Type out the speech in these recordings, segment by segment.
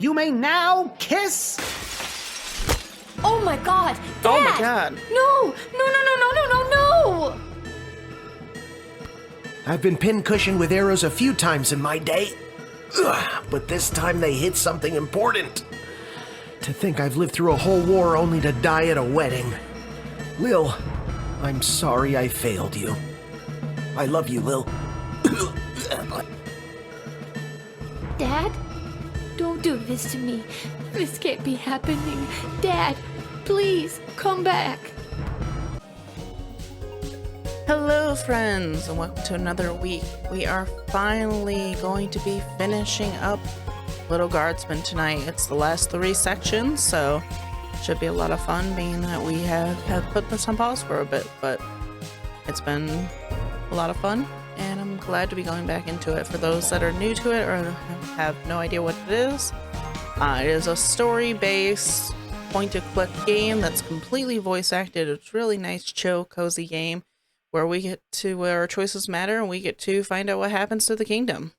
You may now kiss! Oh my god! Dad! Oh my god. No! No! I've been pincushioned with arrows a few times in my day. Ugh, but this time they hit something important. To think I've lived through a whole war only to die at a wedding. Lil, I'm sorry I failed you. I love you, Lil. Dad? Don't do this to me. This can't be happening. Dad, please, come back. Hello, friends, and welcome to another week. We are finally going to be finishing up Lil Guardsman tonight. It's the last 3 sections, so should be a lot of fun, being that we have put this on pause for a bit, but it's been a lot of fun, and I'm glad to be going back into it. For those that are new to it or have no idea what it is a story-based point-and-click game that's completely voice-acted. It's really nice, chill, cozy game where our choices matter and we get to find out what happens to the kingdom.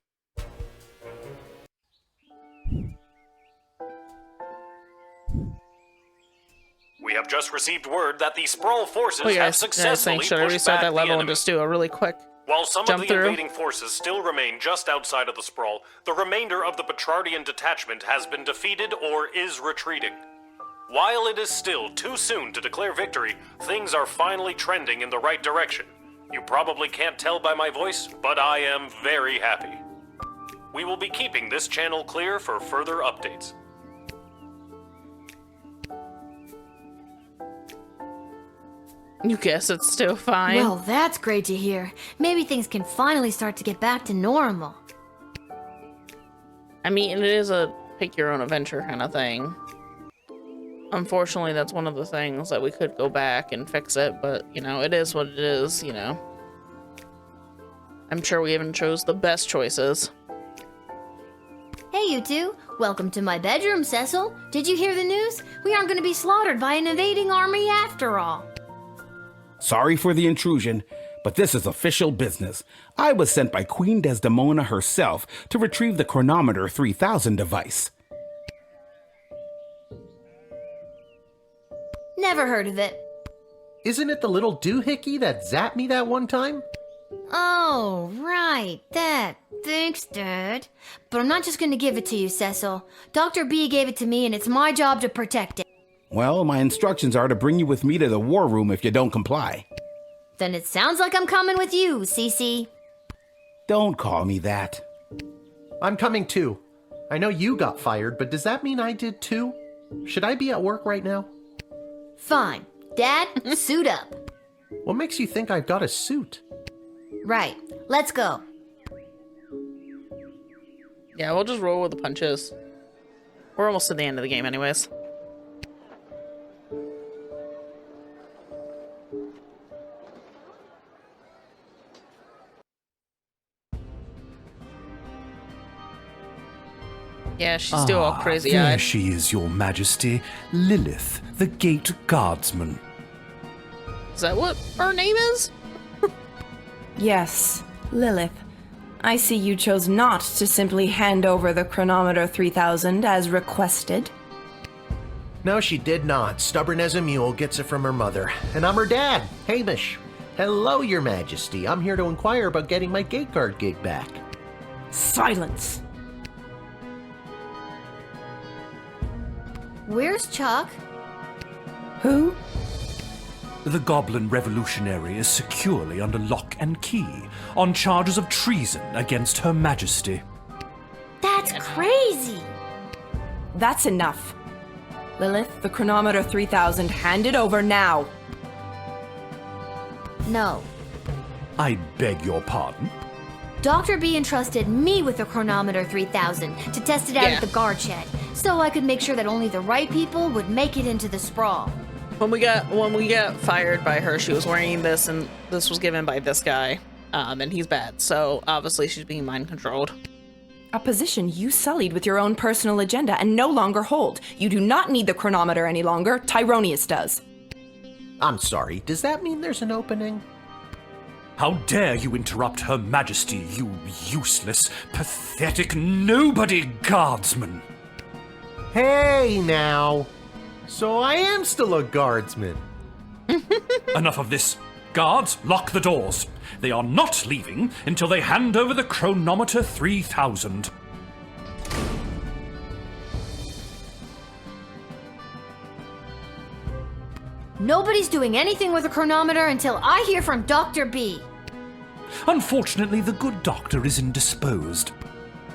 We have just received word that the Sprawl forces have Guys, successfully should I pushed restart back that level the and enemy. just do a really quick While some jump of the through? invading forces still remain just outside of the Sprawl, the remainder of the Petrardian detachment has been defeated or is retreating. While it is still too soon to declare victory, things are finally trending in the right direction. You probably can't tell by my voice, but I am very happy. We will be keeping this channel clear for further updates. You guess it's still fine. Well, that's great to hear. Maybe things can finally start to get back to normal. I mean, it is a pick your own adventure kind of thing. Unfortunately, that's one of the things that we could go back and fix it, but, you know, it is what it is, you know. I'm sure we even chose the best choices. Hey, you two. Welcome to my bedroom, Cecil. Did you hear the news? We aren't going to be slaughtered by an invading army after all. Sorry for the intrusion, but this is official business. I was sent by Queen Desdemona herself to retrieve the Chronometer 3000 device. Never heard of it. Isn't it the little doohickey that zapped me that one time? Oh, right, that. Thanks, Dad. But I'm not just going to give it to you, Cecil. Dr. B gave it to me, and it's my job to protect it. Well, my instructions are to bring you with me to the war room if you don't comply. Then it sounds like I'm coming with you, Cece. Don't call me that. I'm coming too. I know you got fired, but does that mean I did too? Should I be at work right now? Fine. Dad, suit up. What makes you think I've got a suit? Right. Let's go. Yeah, we'll just roll with the punches. We're almost to the end of the game anyways. Yeah, she's still all There crazy-eyed. she is, your majesty, Lilith, the Gate Guardsman. Is that what her name is? Yes, Lilith. I see you chose not to simply hand over the Chronometer 3000 as requested. No, she did not. Stubborn as a mule, gets it from her mother. And I'm her dad, Hamish. Hello, your majesty. I'm here to inquire about getting my gate guard gig back. Silence! Where's Chuck? Who? The Goblin Revolutionary is securely under lock and key on charges of treason against Her Majesty. That's crazy. That's enough. Lilith, the Chronometer 3000 handed over now. No. I beg your pardon? Dr. B entrusted me with the Chronometer 3000 to test it out at the guard shed, so I could make sure that only the right people would make it into the Sprawl. When we got fired by her, she was wearing this, and this was given by this guy, and he's bad. So obviously she's being mind controlled. A position you sullied with your own personal agenda and no longer hold. You do not need the chronometer any longer. Tyronius does. I'm sorry, does that mean there's an opening? How dare you interrupt Her Majesty, you useless, pathetic nobody guardsman! Hey now. So I am still a guardsman. Enough of this. Guards, lock the doors. They are not leaving until they hand over the chronometer 3000. Nobody's doing anything with a chronometer until I hear from Dr. B. Unfortunately, the good doctor is indisposed.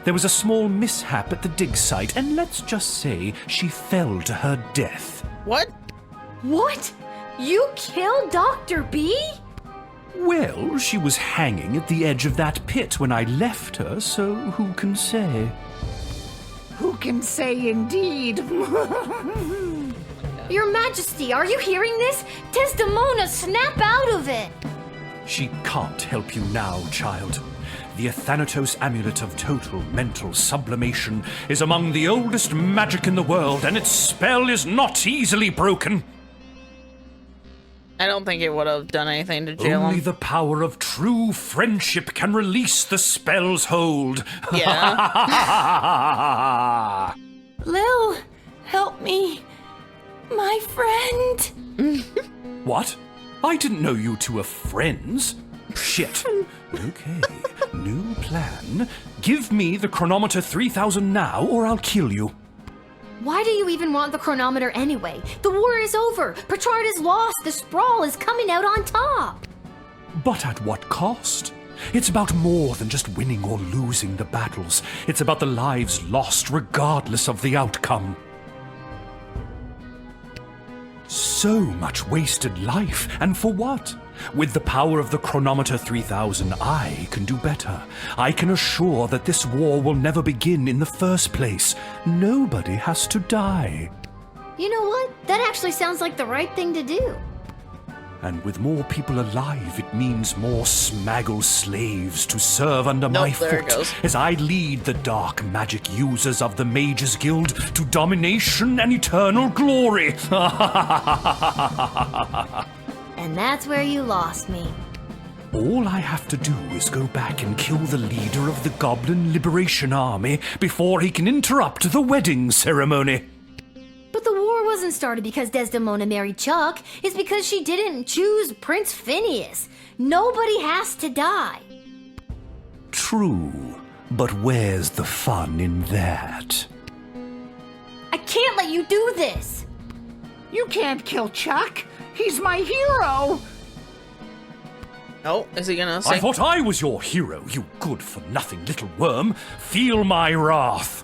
There was a small mishap at the dig site, and let's just say she fell to her death. What? What? You killed Dr. B? Well, she was hanging at the edge of that pit when I left her, so who can say? Who can say indeed? Your Majesty, are you hearing this? Desdemona, snap out of it! She can't help you now, child. The Athanatos Amulet of Total Mental Sublimation is among the oldest magic in the world, and its spell is not easily broken. I don't think it would have done anything to jail Only him. the power of true friendship can release the spell's hold. Yeah. Lil, help me. My friend. What? I didn't know you two were friends. Shit. Okay, new plan. Give me the chronometer 3000 now, or I'll kill you. Why do you even want the chronometer anyway? The war is over. Petrard is lost. The Sprawl is coming out on top. But at what cost? It's about more than just winning or losing the battles. It's about the lives lost regardless of the outcome. So much wasted life, and for what? With the power of the chronometer 3000, I can do better. I can assure that this war will never begin in the first place. Nobody has to die. You know what? That actually sounds like the right thing to do. And with more people alive, it means more smaggle slaves to serve under my there it foot goes. as I lead the dark magic users of the Mages Guild to domination and eternal glory. And that's where you lost me. All I have to do is go back and kill the leader of the Goblin Liberation Army before he can interrupt the wedding ceremony. But the war wasn't started because Desdemona married Chuck. It's because she didn't choose Prince Phineas. Nobody has to die. True, but where's the fun in that? I can't let you do this. You can't kill Chuck. He's my hero. Oh, is he gonna say? I thought I was your hero, you good-for-nothing little worm. Feel my wrath.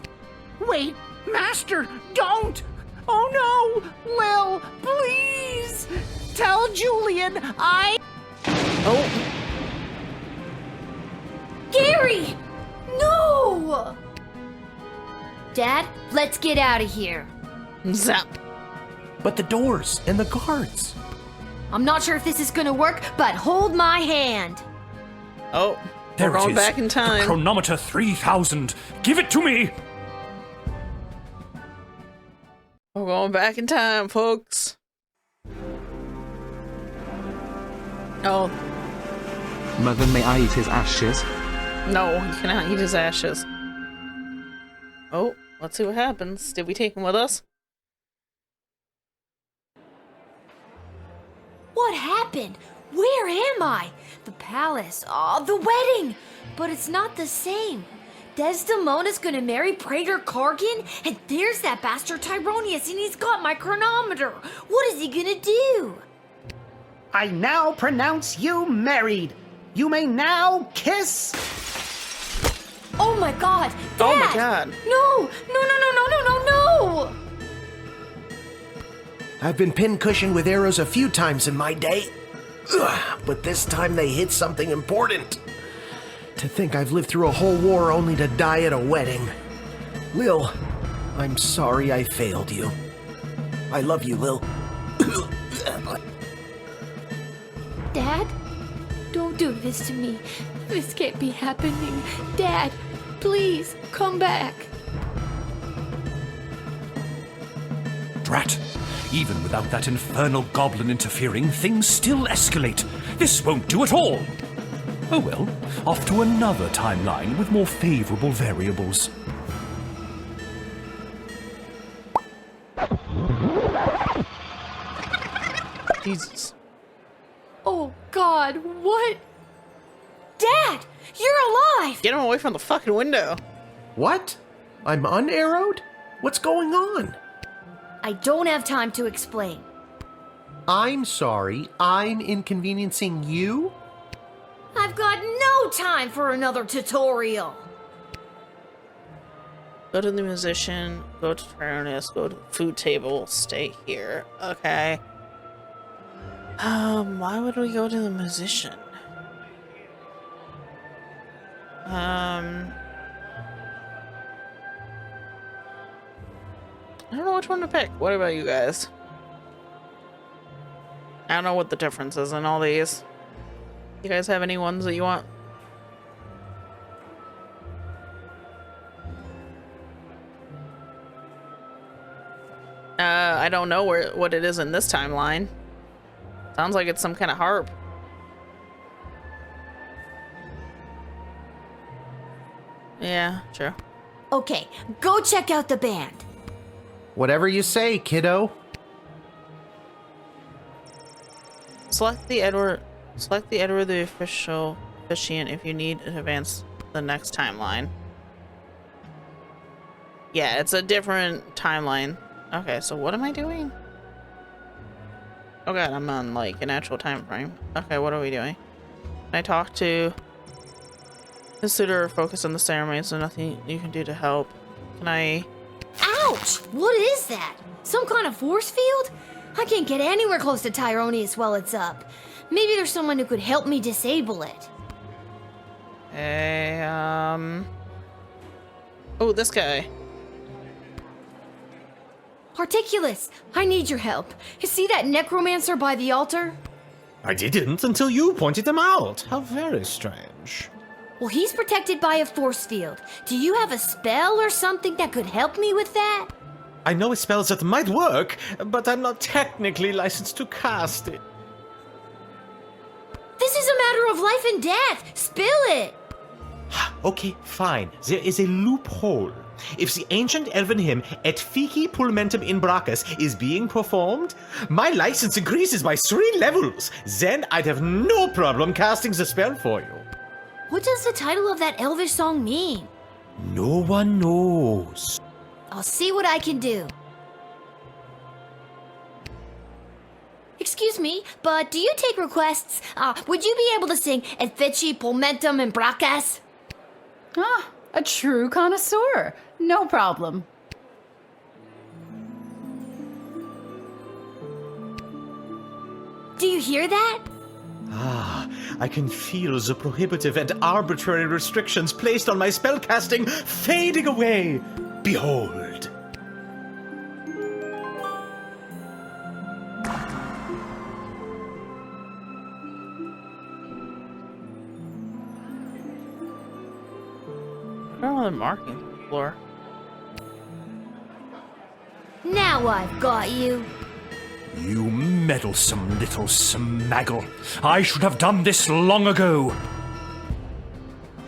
Wait, Master, don't. Oh no, Lil, please. Tell Julian Oh, Gary! No! Dad, let's get out of here. zap. But the doors and the guards. I'm not sure if this is gonna work, but hold my hand. Oh, There we're it going is. back in The time. chronometer 3000. Give it to me! We're going back in time, folks. Oh, Mother, may I eat his ashes? no, he cannot eat his ashes. Oh, let's see what happens. Did we take him with us? What happened? Where am I? The palace. Oh, the wedding. But it's not the same. Desdemona's gonna marry Praetor Kargan, and there's that bastard Tyronius, and he's got my chronometer. What is he gonna do? I now pronounce you married. You may now kiss. Oh my god! Dad! Oh my god. No! No, no, no, no, no, no, no! I've been pincushioned with arrows a few times in my day. But this time they hit something important. To think I've lived through a whole war only to die at a wedding. Lil, I'm sorry I failed you. I love you, Lil. Dad? Don't do this to me. This can't be happening. Dad, please, come back. Drat. Even without that infernal goblin interfering, things still escalate. This won't do at all. Oh well, off to another timeline with more favorable variables. Jesus. Oh, God, what? Dad, you're alive! Get him away from the fucking window. What? I'm unarrowed? What's going on? I don't have time to explain. I'm sorry, I'm inconveniencing you? I've got no time for another tutorial. Go to the musician, go to Tyrannus, go to the food table, stay here. Okay. Why would we go to the musician? I don't know which one to pick. What about you guys? I don't know what the difference is in all these. You guys have any ones that you want? I don't know what it is in this timeline. Sounds like it's some kind of harp. Yeah, true. Okay, go check out the band. Whatever you say, kiddo. Select the Edward the officiant if you need to advance the next timeline. Yeah, it's a different timeline. Okay, so what am I doing? Oh god, I'm on like an actual time frame. Okay, what are we doing? Can I talk to the suitor or focus on the ceremony so nothing you can do to help? Can I... Ouch! What is that? Some kind of force field? I can't get anywhere close to Tyronius while it's up. Maybe there's someone who could help me disable it. Hey, oh, this guy. Articulus, I need your help. You see that necromancer by the altar? I didn't until you pointed them out. How very strange. Well, he's protected by a force field. Do you have a spell or something that could help me with that? I know spells that might work, but I'm not technically licensed to cast it. This is a matter of life and death. Spill it. Okay, fine. There is a loophole. If the ancient elven hymn Et Fici Pulmentum in Brachus is being performed, my license increases by 3 levels. Then I'd have no problem casting the spell for you. What does the title of that elvish song mean? No one knows. I'll see what I can do. Excuse me, but do you take requests? Would you be able to sing Et Fici Pulmentum in Brachus? Ah, a true connoisseur. No problem. Do you hear that? Ah, I can feel the prohibitive and arbitrary restrictions placed on my spellcasting fading away. Behold. I don't know the marking on the floor. Now I've got you. You meddlesome little smaggle. I should have done this long ago.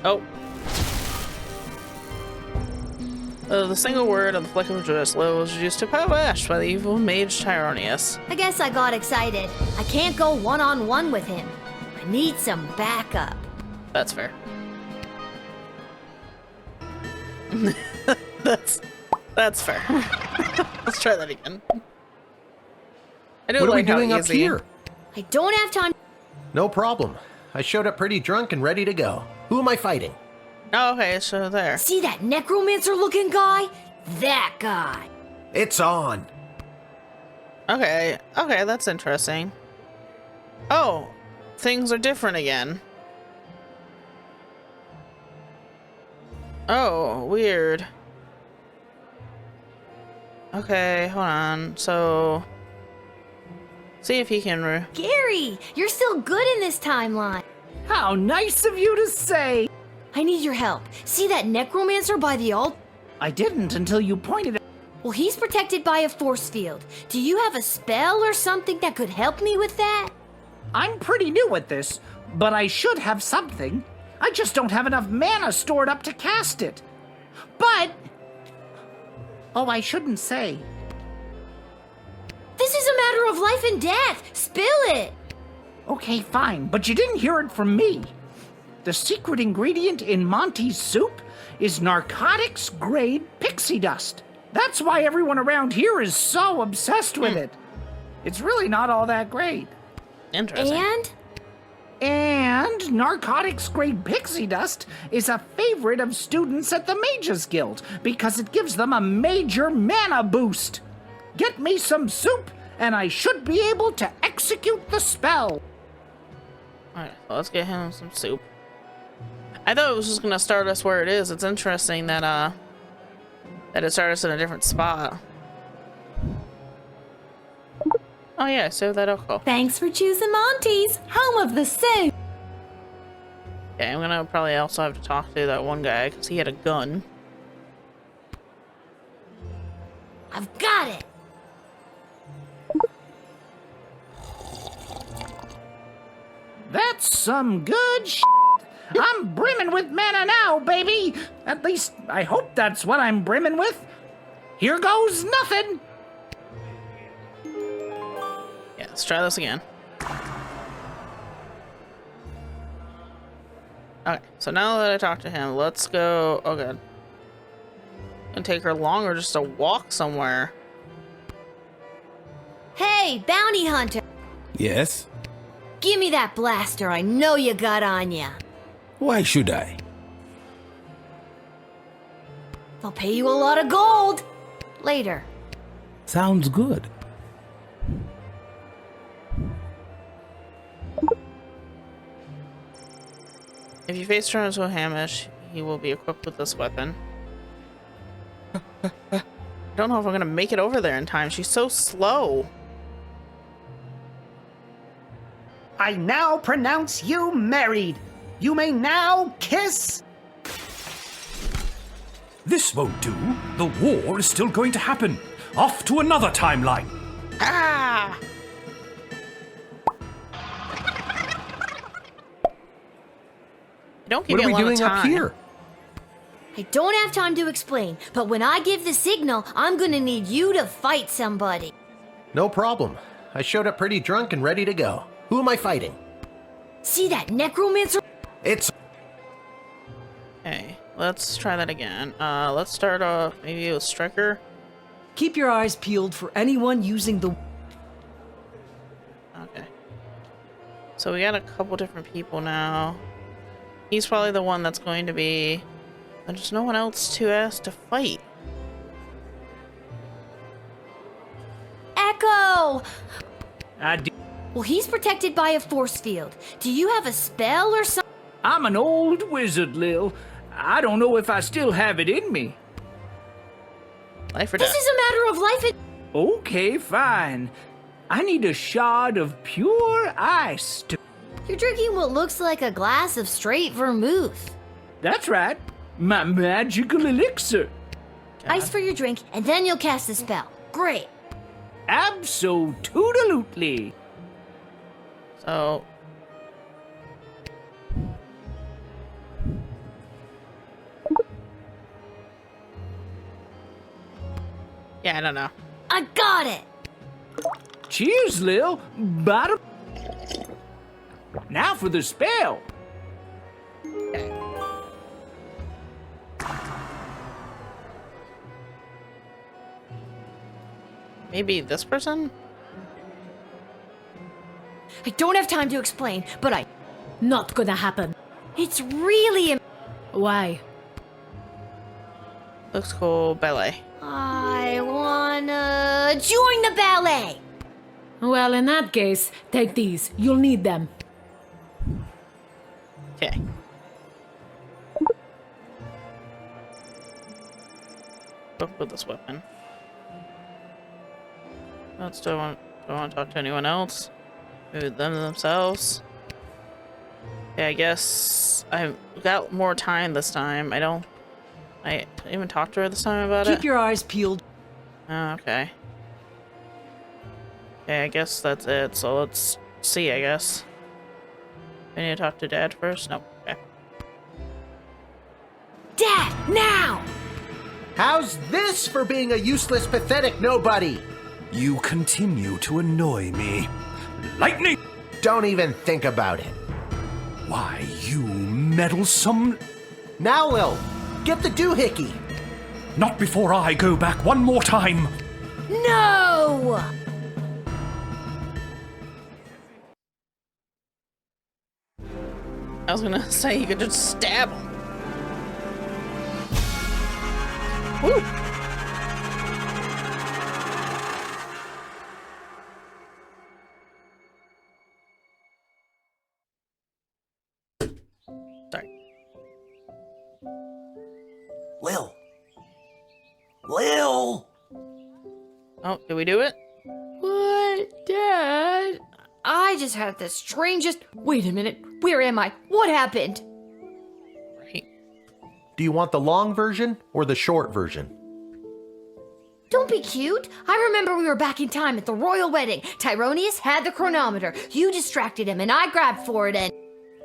Oh. The single word on the fleck of Joyous Low was reduced to Pow Ash by the evil mage Tyronius. I guess I got excited. I can't go one-on-one with him. I need some backup. That's fair. That's fair. Let's try that again. I do What are we like how doing up easy. here? I don't have time. No problem. I showed up pretty drunk and ready to go. Who am I fighting? Oh, okay, so there. See that necromancer-looking guy? That guy. It's on. Okay, that's interesting. Oh, things are different again. Oh, weird. Okay, hold on. So, see if he can. Gary, you're still good in this timeline. How nice of you to say. I need your help. See that necromancer by the altar? I didn't until you pointed it. Well, he's protected by a force field. Do you have a spell or something that could help me with that? I'm pretty new at this, but I should have something. I just don't have enough mana stored up to cast it. But... oh, I shouldn't say. This is a matter of life and death. Spill it. Okay, fine, but you didn't hear it from me. The secret ingredient in Monty's soup is narcotics-grade pixie dust. That's why everyone around here is so obsessed with it. It's really not all that great. Interesting. And narcotics-grade pixie dust is a favorite of students at the Mages Guild because it gives them a major mana boost. Get me some soup, and I should be able to execute the spell. Alright, so let's get him some soup. I thought it was just gonna start us where it is. It's interesting that it started us in a different spot. Oh yeah, so that alcohol. Thanks for choosing Monty's, home of the soup. Okay, I'm gonna probably also have to talk to that one guy because he had a gun. I've got it. That's some good shit. I'm brimming with mana now, baby. At least, I hope that's what I'm brimming with. Here goes nothing. Yeah, let's try this again. Okay, so now that I talked to him, let's go. Oh god. Gonna take her longer just to walk somewhere. Hey, bounty hunter. Yes? Give me that blaster I know you got on ya. Why should I? I'll pay you a lot of gold. Later. Sounds good. If you face turn into a Hamish, he will be equipped with this weapon. I don't know if I'm gonna make it over there in time. She's so slow. I now pronounce you married. You may now kiss. This won't do. The war is still going to happen. Off to another timeline. Ah! Don't give What me are a we lot of doing up time. here? I don't have time to explain, but when I give the signal, I'm gonna need you to fight somebody. No problem. I showed up pretty drunk and ready to go. Who am I fighting? See that necromancer? It's... Okay, let's try that again. Let's start off maybe with Striker. Keep your eyes peeled for anyone using the... Okay. So we got a couple different people now. He's probably the one that's going to be... There's no one else to ask to fight. Echo! Well, he's protected by a force field. Do you have a spell or something? I'm an old wizard, Lil. I don't know if I still have it in me. Life or death. This is a matter of life and... Okay, fine. I need a shard of pure ice to... You're drinking what looks like a glass of straight vermouth. That's right. My magical elixir. Ice for your drink, and then you'll cast the spell. Great. Abso-toodalutely. So... Yeah, I don't know. I got it! Cheers, Lil. Bottom. Now for the spell. Okay. Maybe this person? I don't have time to explain, but I... Not gonna happen. It's really... Why? Looks cool. Ballet. I wanna join the ballet! Well, in that case, take these. You'll need them. Okay. Equip with this weapon. What else do I want to talk to anyone else? Maybe them themselves. Yeah, I guess I've got more time this time. I didn't even talk to her this time about it. Keep your eyes peeled. Oh, okay. Okay, I guess that's it. So let's see, I guess. I need to talk to Dad first? No. Okay. Dad, now! How's this for being a useless, pathetic nobody? You continue to annoy me. Lightning! Don't even think about it. Why, you meddlesome... Now, Lil, get the doohickey. Not before I go back one more time. No! I was gonna say you could just stab him. Woo! Sorry. Lil. Lil! Oh, did we do it? What, Dad? I just had the strangest. Wait a minute. Where am I? What happened? Right. Do you want the long version or the short version? Don't be cute. I remember we were back in time at the royal wedding. Tyronius had the chronometer. You distracted him, and I grabbed for it, and...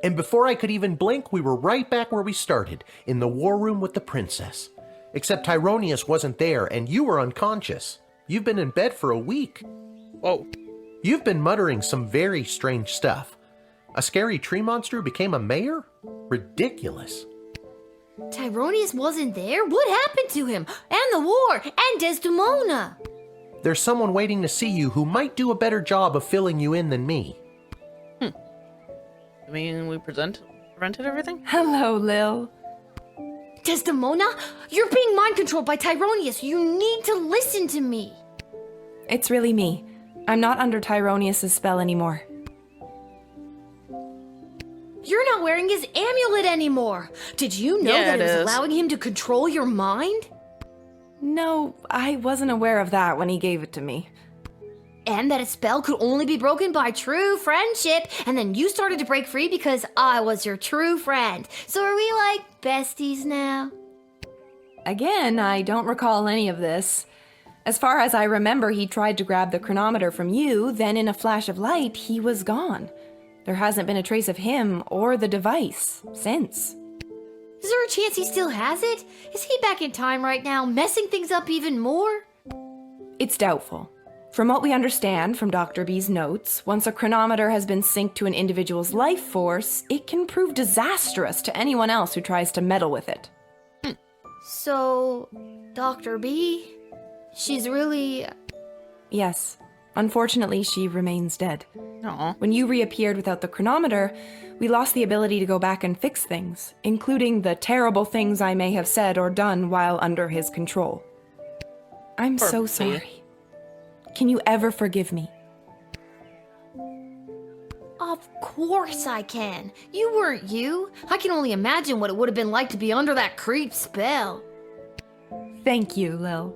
And before I could even blink, we were right back where we started, in the war room with the princess. Except Tyronius wasn't there, and you were unconscious. You've been in bed for a week. Whoa. You've been muttering some very strange stuff. A scary tree monster became a mayor? Ridiculous. Tyronius wasn't there? What happened to him? And the war? And Desdemona? There's someone waiting to see you who might do a better job of filling you in than me. I mean, we prevented everything? Hello, Lil. Desdemona? You're being mind-controlled by Tyronius. You need to listen to me. It's really me. I'm not under Tyronius' spell anymore. You're not wearing his amulet anymore. Did you know that it was allowing him to control your mind? No, I wasn't aware of that when he gave it to me. And that a spell could only be broken by true friendship. And then you started to break free because I was your true friend. So are we like besties now? Again, I don't recall any of this. As far as I remember, he tried to grab the chronometer from you, then in a flash of light, he was gone. There hasn't been a trace of him or the device since. Is there a chance he still has it? Is he back in time right now, messing things up even more? It's doubtful. From what we understand from Dr. B's notes, once a chronometer has been synced to an individual's life force, it can prove disastrous to anyone else who tries to meddle with it. So, Dr. B, she's really... Yes. Unfortunately, she remains dead. Aw. When you reappeared without the chronometer, we lost the ability to go back and fix things, including the terrible things I may have said or done while under his control. I'm so sorry. Can you ever forgive me? Of course I can. You weren't you. I can only imagine what it would have been like to be under that creep spell. Thank you, Lil.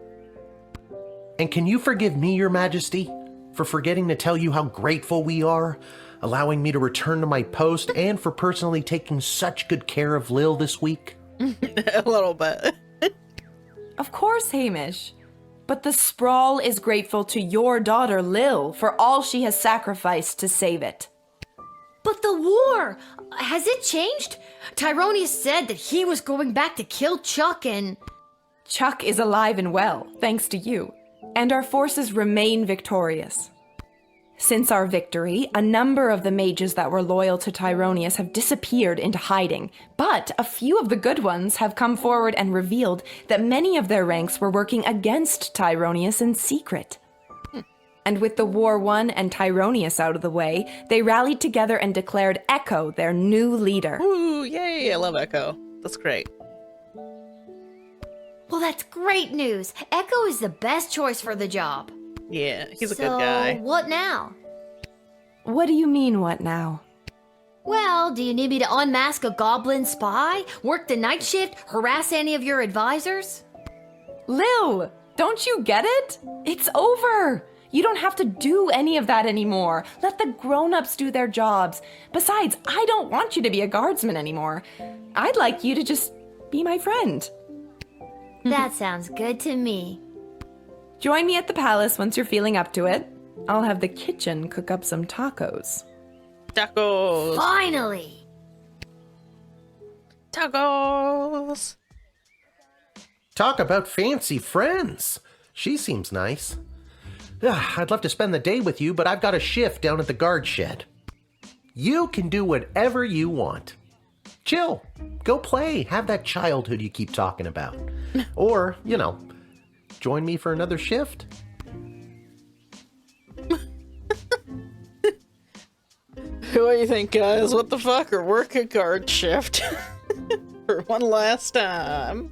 And can you forgive me, Your Majesty, for forgetting to tell you how grateful we are, allowing me to return to my post, and for personally taking such good care of Lil this week? A little bit. Of course, Hamish. But the Sprawl is grateful to your daughter, Lil, for all she has sacrificed to save it. But the war! Has it changed? Tyronius said that he was going back to kill Chuck and... Chuck is alive and well, thanks to you. And our forces remain victorious. Since our victory, a number of the mages that were loyal to Tyronius have disappeared into hiding, but a few of the good ones have come forward and revealed that many of their ranks were working against Tyronius in secret. And with the war won and Tyronius out of the way, they rallied together and declared Echo their new leader. Ooh, yay, I love Echo. That's great. Well, that's great news. Echo is the best choice for the job. Yeah, he's a good guy. So, what now? What do you mean, what now? Well, do you need me to unmask a goblin spy? Work the night shift? Harass any of your advisors? Lil, don't you get it? It's over. You don't have to do any of that anymore. Let the grown-ups do their jobs. Besides, I don't want you to be a guardsman anymore. I'd like you to just be my friend. That sounds good to me. Join me at the palace once you're feeling up to it. I'll have the kitchen cook up some tacos. Tacos! Finally! Tacos! Talk about fancy friends. She seems nice. I'd love to spend the day with you, but I've got a shift down at the guard shed. You can do whatever you want. Chill. Go play. Have that childhood you keep talking about. Or, join me for another shift. What do you think, guys? What the fuck? Or work a guard shift for one last time?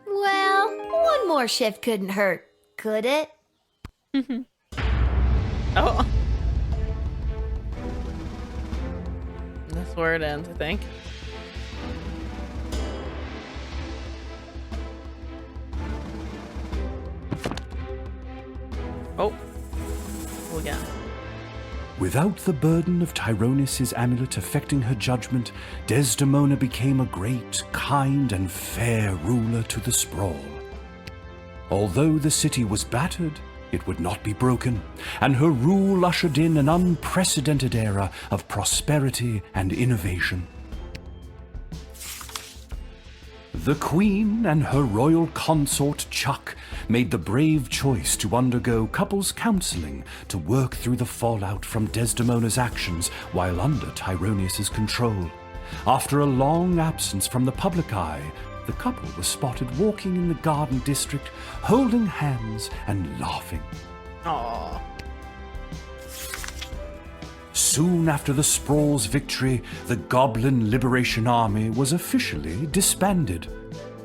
Well, one more shift couldn't hurt, could it? Oh. That's where it ends, I think. Oh. Again. Without the burden of Tyronis' amulet affecting her judgment, Desdemona became a great, kind, and fair ruler to the sprawl. Although the city was battered, it would not be broken, and her rule ushered in an unprecedented era of prosperity and innovation. The Queen and her royal consort Chuck made the brave choice to undergo couples counseling to work through the fallout from Desdemona's actions while under Tyronis' control. After a long absence from the public eye, the couple was spotted walking in the garden district, holding hands and laughing. Aww. Soon after the Sprawl's victory, the Goblin Liberation Army was officially disbanded.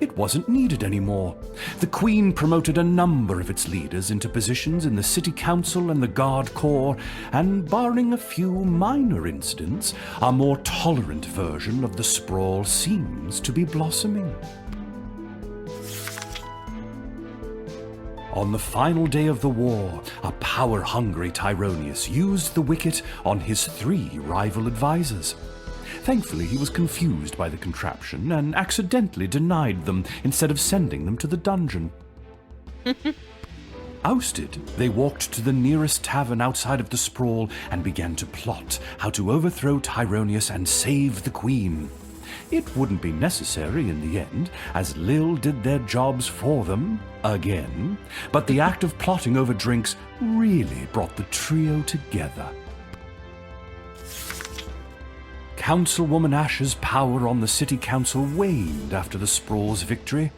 It wasn't needed anymore. The Queen promoted a number of its leaders into positions in the City Council and the Guard Corps, and barring a few minor incidents, a more tolerant version of the Sprawl seems to be blossoming. On the final day of the war, a power-hungry Tyronius used the wicket on his 3 rival advisors. Thankfully, he was confused by the contraption and accidentally denied them instead of sending them to the dungeon. Ousted, they walked to the nearest tavern outside of the Sprawl and began to plot how to overthrow Tyronius and save the Queen. It wouldn't be necessary in the end, as Lil did their jobs for them, again, but the act of plotting over drinks really brought the trio together. Councilwoman Ash's power on the City Council waned after the Sprawl's victory.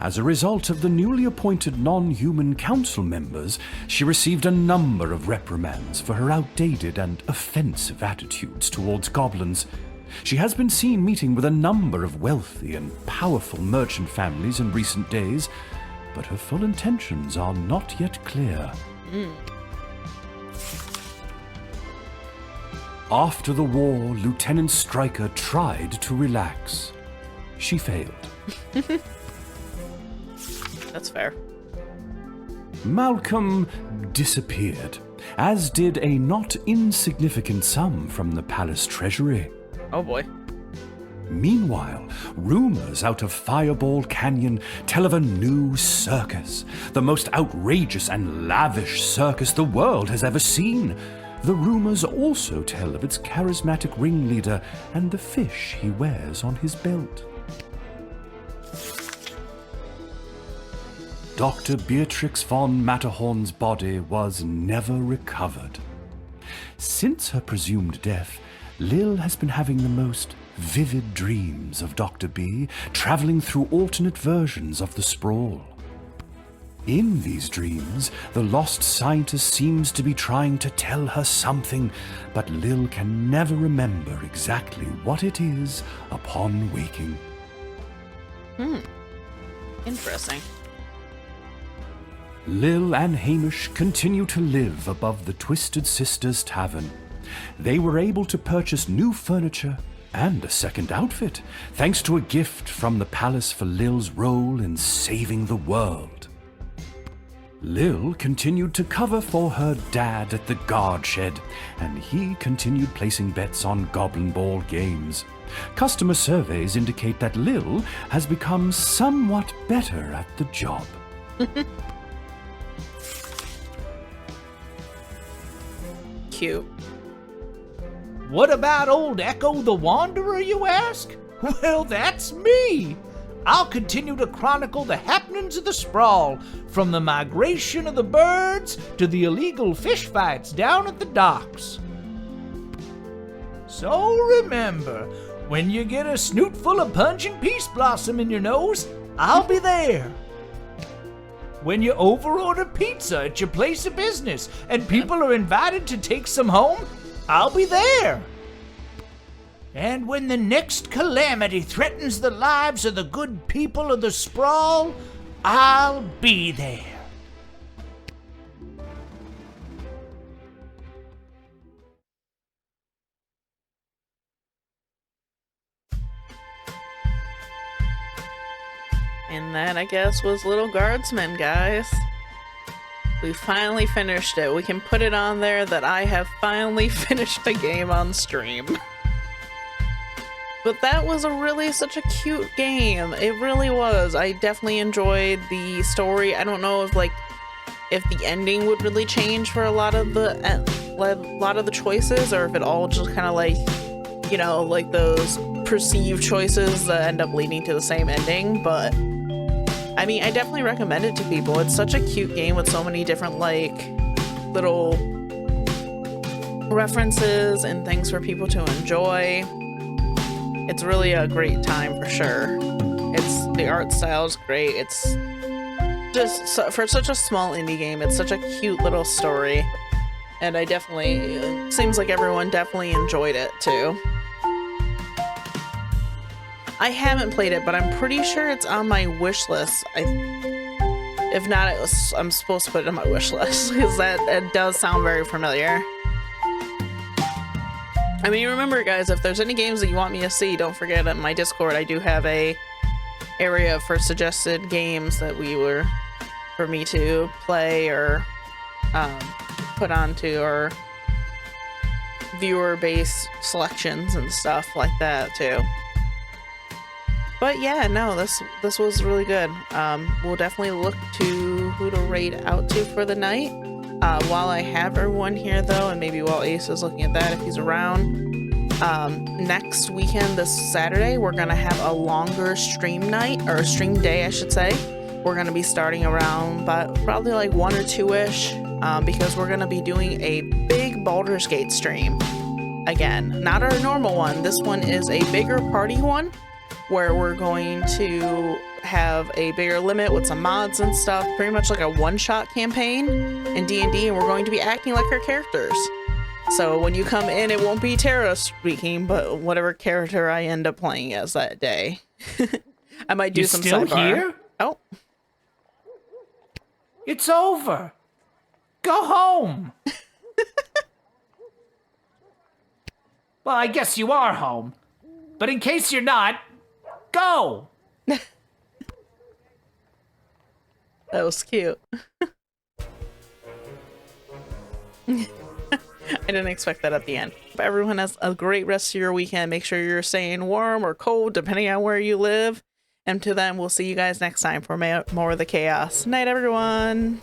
As a result of the newly appointed non-human council members, she received a number of reprimands for her outdated and offensive attitudes towards goblins. She has been seen meeting with a number of wealthy and powerful merchant families in recent days, but her full intentions are not yet clear. After the war, Lieutenant Stryker tried to relax. She failed. That's fair. Malcolm disappeared, as did a not insignificant sum from the palace treasury. Oh boy. Meanwhile, rumors out of Fireball Canyon tell of a new circus, the most outrageous and lavish circus the world has ever seen. The rumors also tell of its charismatic ringleader and the fish he wears on his belt. Dr. Beatrix von Matterhorn's body was never recovered. Since her presumed death, Lil has been having the most vivid dreams of Dr. B, traveling through alternate versions of the Sprawl. In these dreams, the lost scientist seems to be trying to tell her something, but Lil can never remember exactly what it is upon waking. Interesting. Lil and Hamish continue to live above the Twisted Sisters Tavern. They were able to purchase new furniture and a second outfit, thanks to a gift from the palace for Lil's role in saving the world. Lil continued to cover for her dad at the guard shed, and he continued placing bets on Goblin Ball games. Customer surveys indicate that Lil has become somewhat better at the job. Cute. What about old Echo the Wanderer, you ask? Well, that's me. I'll continue to chronicle the happenings of the sprawl, from the migration of the birds to the illegal fish fights down at the docks. So remember, when you get a snoot full of pungent peace blossom in your nose, I'll be there. When you overorder pizza at your place of business and people are invited to take some home, I'll be there. And when the next calamity threatens the lives of the good people of the sprawl, I'll be there. And that, I guess, was Little Guardsman, guys. We finally finished it. We can put it on there that I have finally finished the game on stream. But that was such a cute game. It really was. I definitely enjoyed the story. I don't know if the ending would really change for a lot of the choices, or if it all just kind of like those perceived choices that end up leading to the same ending. But I mean, I definitely recommend it to people. It's such a cute game with so many different little references and things for people to enjoy. It's really a great time for sure. The art style is great. It's just for such a small indie game, it's such a cute little story. And it seems like everyone definitely enjoyed it too. I haven't played it, but I'm pretty sure it's on my wish list. If not, I'm supposed to put it on my wish list because it does sound very familiar. I mean, remember guys, if there's any games that you want me to see, don't forget on my Discord I do have a area for suggested games that for me to play or put onto, or viewer-based selections and stuff like that too. But yeah, no, this was really good. We'll definitely look to who to raid out to for the night. While I have everyone here though, and maybe while Ace is looking at that if he's around, next weekend, this Saturday, we're gonna have a longer stream night, or a stream day I should say. We're gonna be starting around probably like 1 or 2-ish, because we're gonna be doing a big Baldur's Gate stream. Again, not our normal one. This one is a bigger party one, where we're going to have a bigger limit with some mods and stuff, pretty much like a one-shot campaign in D&D, and we're going to be acting like our characters. So when you come in, it won't be Tara speaking, but whatever character I end up playing as that day. I might do some still sidebar. Here? Oh. It's over. Go home. Well, I guess you are home. But in case you're not, go! That was cute. I didn't expect that at the end. But everyone has a great rest of your weekend. Make sure you're staying warm or cold, depending on where you live. And to then, we'll see you guys next time for more of the chaos. Night, everyone!